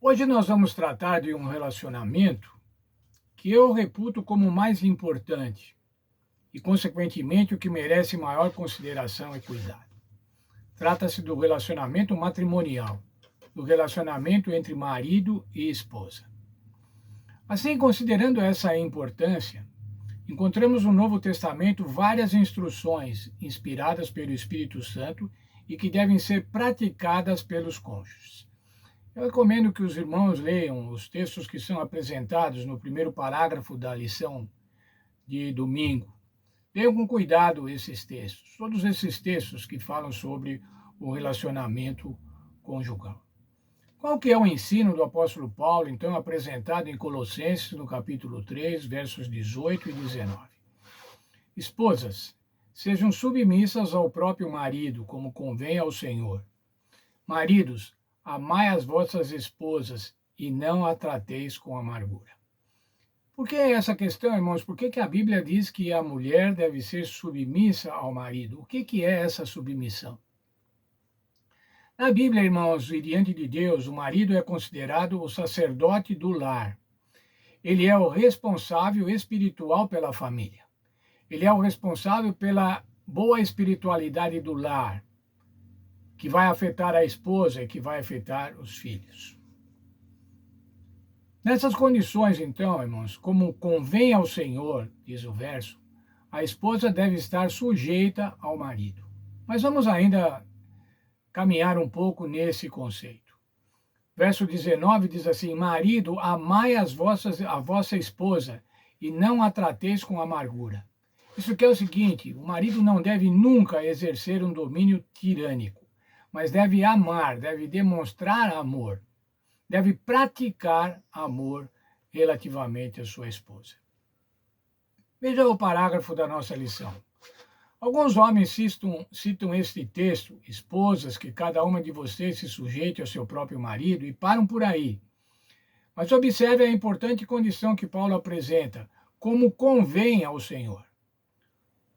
Hoje nós vamos tratar de um relacionamento que eu reputo como o mais importante e, consequentemente, o que merece maior consideração e cuidado. Trata-se do relacionamento matrimonial, do relacionamento entre marido e esposa. Assim, considerando essa importância, encontramos no Novo Testamento várias instruções inspiradas pelo Espírito Santo e que devem ser praticadas pelos cônjuges. Eu recomendo que os irmãos leiam os textos que são apresentados no primeiro parágrafo da lição de domingo. Leiam com cuidado esses textos, todos esses textos que falam sobre o relacionamento conjugal. Qual que é o ensino do apóstolo Paulo, então, apresentado em Colossenses, no capítulo 3, versos 18 e 19? Esposas, sejam submissas ao próprio marido, como convém ao Senhor. Maridos, amai as vossas esposas e não a trateis com amargura. Por que essa questão, irmãos? Por que a Bíblia diz que a mulher deve ser submissa ao marido? O que é essa submissão? Na Bíblia, irmãos, e diante de Deus, o marido é considerado o sacerdote do lar. Ele é o responsável espiritual pela família. Ele é o responsável pela boa espiritualidade do lar, que vai afetar a esposa e que vai afetar os filhos. Nessas condições, então, irmãos, como convém ao Senhor, diz o verso, a esposa deve estar sujeita ao marido. Mas vamos ainda caminhar um pouco nesse conceito. Verso 19 diz assim: marido, amai a vossa esposa e não a trateis com amargura. Isso quer o seguinte: o marido não deve nunca exercer um domínio tirânico, mas deve amar, deve demonstrar amor, deve praticar amor relativamente à sua esposa. Veja o parágrafo da nossa lição. Alguns homens citam este texto, esposas, que cada uma de vocês se sujeite ao seu próprio marido, e param por aí. Mas observe a importante condição que Paulo apresenta, como convém ao Senhor.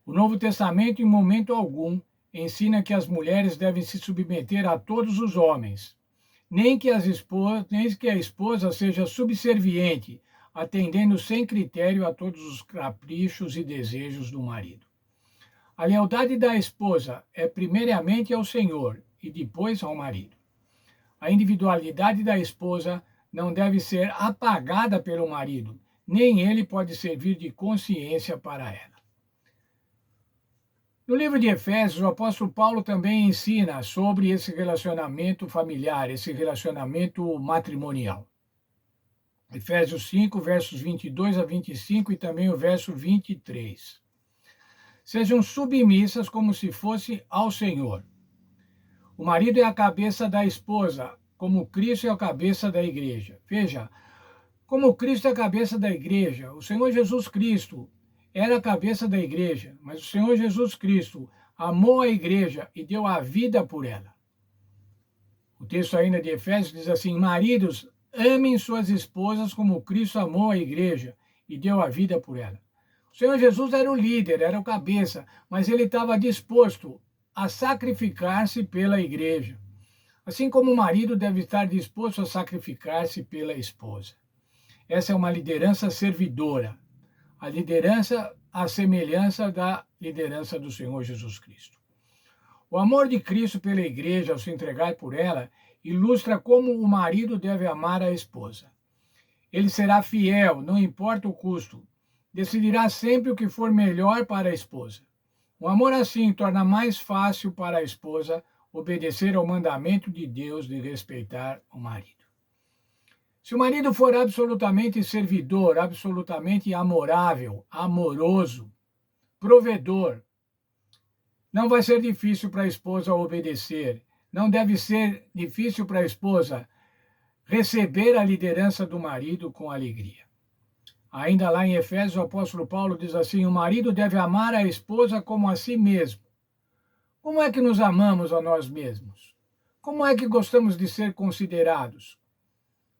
O Novo Testamento, em momento algum, ensina que as mulheres devem se submeter a todos os homens, nem que a esposa seja subserviente, atendendo sem critério a todos os caprichos e desejos do marido. A lealdade da esposa é primeiramente ao Senhor e depois ao marido. A individualidade da esposa não deve ser apagada pelo marido, nem ele pode servir de consciência para ela. No livro de Efésios, o apóstolo Paulo também ensina sobre esse relacionamento familiar, esse relacionamento matrimonial. Efésios 5, versos 22 a 25 e também o verso 23. Sejam submissas como se fosse ao Senhor. O marido é a cabeça da esposa, como Cristo é a cabeça da igreja. Veja, como Cristo é a cabeça da igreja, o Senhor Jesus Cristo era a cabeça da igreja, mas o Senhor Jesus Cristo amou a igreja e deu a vida por ela. O texto ainda de Efésios diz assim: maridos, amem suas esposas como Cristo amou a igreja e deu a vida por ela. O Senhor Jesus era o líder, era o cabeça, mas ele estava disposto a sacrificar-se pela igreja. Assim como o marido deve estar disposto a sacrificar-se pela esposa. Essa é uma liderança servidora. A liderança à semelhança da liderança do Senhor Jesus Cristo. O amor de Cristo pela igreja ao se entregar por ela ilustra como o marido deve amar a esposa. Ele será fiel, não importa o custo. Decidirá sempre o que for melhor para a esposa. O amor assim torna mais fácil para a esposa obedecer ao mandamento de Deus de respeitar o marido. Se o marido for absolutamente servidor, absolutamente amorável, amoroso, provedor, não vai ser difícil para a esposa obedecer. Não deve ser difícil para a esposa receber a liderança do marido com alegria. Ainda lá em Efésios, o apóstolo Paulo diz assim: o marido deve amar a esposa como a si mesmo. Como é que nos amamos a nós mesmos? Como é que gostamos de ser considerados?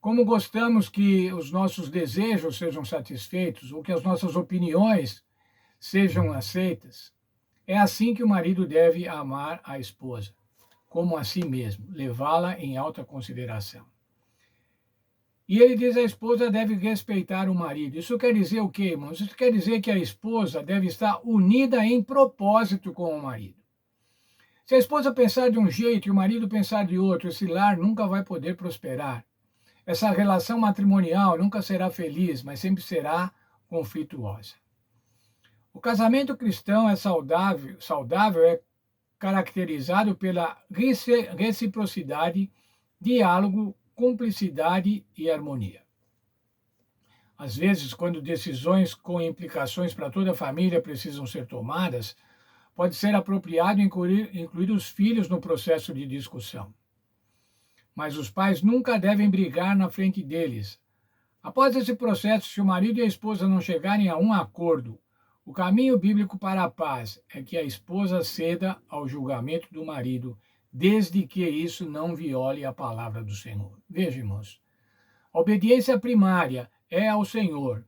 Como gostamos que os nossos desejos sejam satisfeitos ou que as nossas opiniões sejam aceitas? É assim que o marido deve amar a esposa, como a si mesmo, levá-la em alta consideração. E ele diz que a esposa deve respeitar o marido. Isso quer dizer o quê, irmãos? Isso quer dizer que a esposa deve estar unida em propósito com o marido. Se a esposa pensar de um jeito e o marido pensar de outro, esse lar nunca vai poder prosperar. Essa relação matrimonial nunca será feliz, mas sempre será conflituosa. O casamento cristão é saudável é caracterizado pela reciprocidade, diálogo, cumplicidade e harmonia. Às vezes, quando decisões com implicações para toda a família precisam ser tomadas, pode ser apropriado incluir os filhos no processo de discussão. Mas os pais nunca devem brigar na frente deles. Após esse processo, se o marido e a esposa não chegarem a um acordo, o caminho bíblico para a paz é que a esposa ceda ao julgamento do marido, desde que isso não viole a palavra do Senhor. Veja, irmãos, a obediência primária é ao Senhor.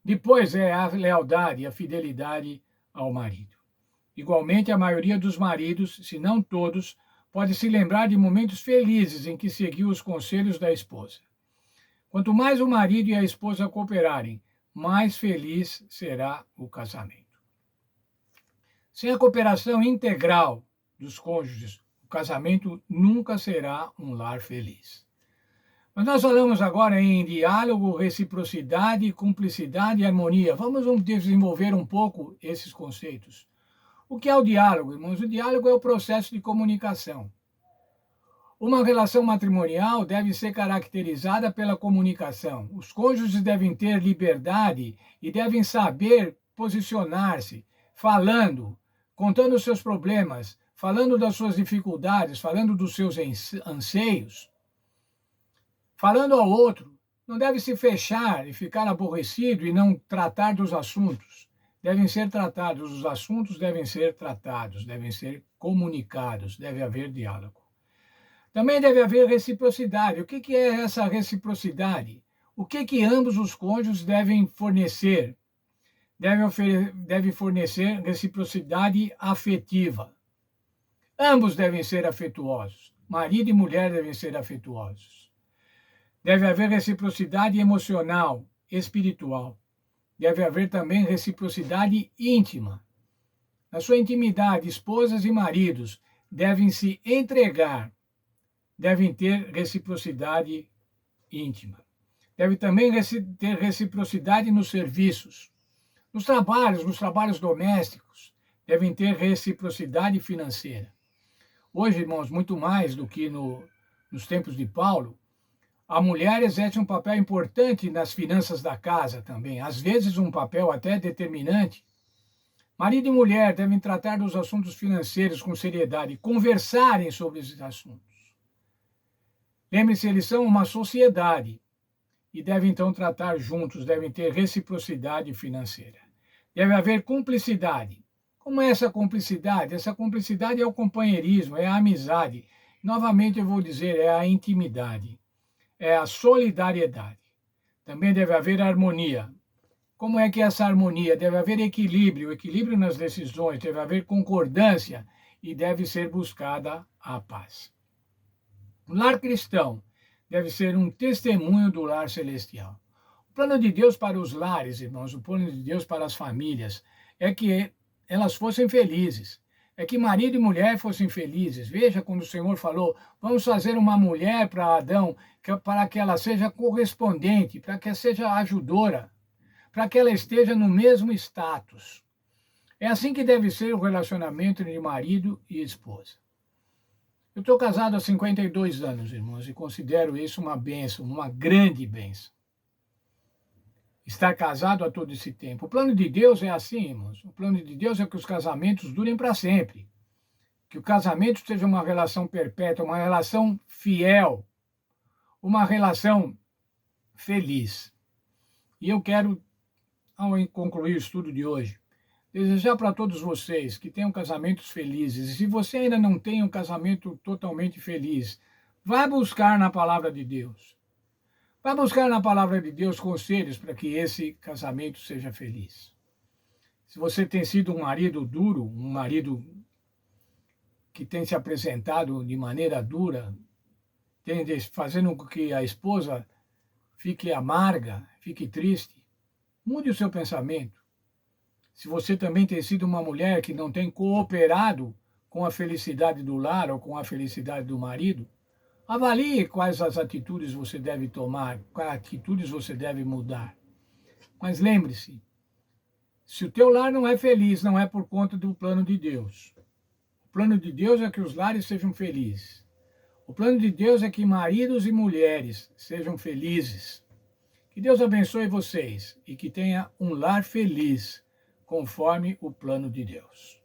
Depois é a lealdade e a fidelidade ao marido. Igualmente, a maioria dos maridos, se não todos, pode se lembrar de momentos felizes em que seguiu os conselhos da esposa. Quanto mais o marido e a esposa cooperarem, mais feliz será o casamento. Sem a cooperação integral dos cônjuges, o casamento nunca será um lar feliz. Mas nós falamos agora em diálogo, reciprocidade, cumplicidade e harmonia. Vamos desenvolver um pouco esses conceitos. O que é o diálogo, irmãos? O diálogo é o processo de comunicação. Uma relação matrimonial deve ser caracterizada pela comunicação. Os cônjuges devem ter liberdade e devem saber posicionar-se, falando, contando os seus problemas, falando das suas dificuldades, falando dos seus anseios, falando ao outro. Não deve se fechar e ficar aborrecido e não tratar dos assuntos. Devem ser tratados, os assuntos devem ser tratados, devem ser comunicados, deve haver diálogo. Também deve haver reciprocidade. O que é essa reciprocidade? O que ambos os cônjuges devem fornecer? Deve fornecer reciprocidade afetiva. Ambos devem ser afetuosos. Marido e mulher devem ser afetuosos. Deve haver reciprocidade emocional, espiritual. Deve haver também reciprocidade íntima. Na sua intimidade, esposas e maridos devem se entregar, devem ter reciprocidade íntima. Deve também ter reciprocidade nos serviços. Nos trabalhos domésticos, devem ter reciprocidade financeira. Hoje, irmãos, muito mais do que nos tempos de Paulo, a mulher exerce um papel importante nas finanças da casa também, às vezes um papel até determinante. Marido e mulher devem tratar dos assuntos financeiros com seriedade, conversarem sobre esses assuntos. Lembre-se, eles são uma sociedade e devem então tratar juntos, devem ter reciprocidade financeira. Deve haver cumplicidade. Como é essa cumplicidade? Essa cumplicidade é o companheirismo, é a amizade. Novamente eu vou dizer, é a intimidade. É a solidariedade. Também deve haver harmonia. Como é que é essa harmonia? Deve haver equilíbrio nas decisões, deve haver concordância e deve ser buscada a paz. O lar cristão deve ser um testemunho do lar celestial. O plano de Deus para os lares, irmãos, o plano de Deus para as famílias é que elas fossem felizes. É que marido e mulher fossem felizes. Veja quando o Senhor falou, vamos fazer uma mulher para Adão, para que ela seja correspondente, para que ela seja ajudora, para que ela esteja no mesmo status. É assim que deve ser o relacionamento entre marido e esposa. Eu estou casado há 52 anos, irmãos, e considero isso uma bênção, uma grande bênção. Estar casado há todo esse tempo. O plano de Deus é assim, irmãos. O plano de Deus é que os casamentos durem para sempre. Que o casamento seja uma relação perpétua, uma relação fiel, uma relação feliz. E eu quero, ao concluir o estudo de hoje, desejar para todos vocês que tenham casamentos felizes. E se você ainda não tem um casamento totalmente feliz, vá buscar na palavra de Deus. Vá buscar na palavra de Deus conselhos para que esse casamento seja feliz. Se você tem sido um marido duro, um marido que tem se apresentado de maneira dura, fazendo com que a esposa fique amarga, fique triste. Mude o seu pensamento. Se você também tem sido uma mulher que não tem cooperado com a felicidade do lar ou com a felicidade do marido, avalie quais as atitudes você deve tomar, quais atitudes você deve mudar. Mas lembre-se, se o teu lar não é feliz, não é por conta do plano de Deus. O plano de Deus é que os lares sejam felizes. O plano de Deus é que maridos e mulheres sejam felizes. Que Deus abençoe vocês e que tenha um lar feliz, conforme o plano de Deus.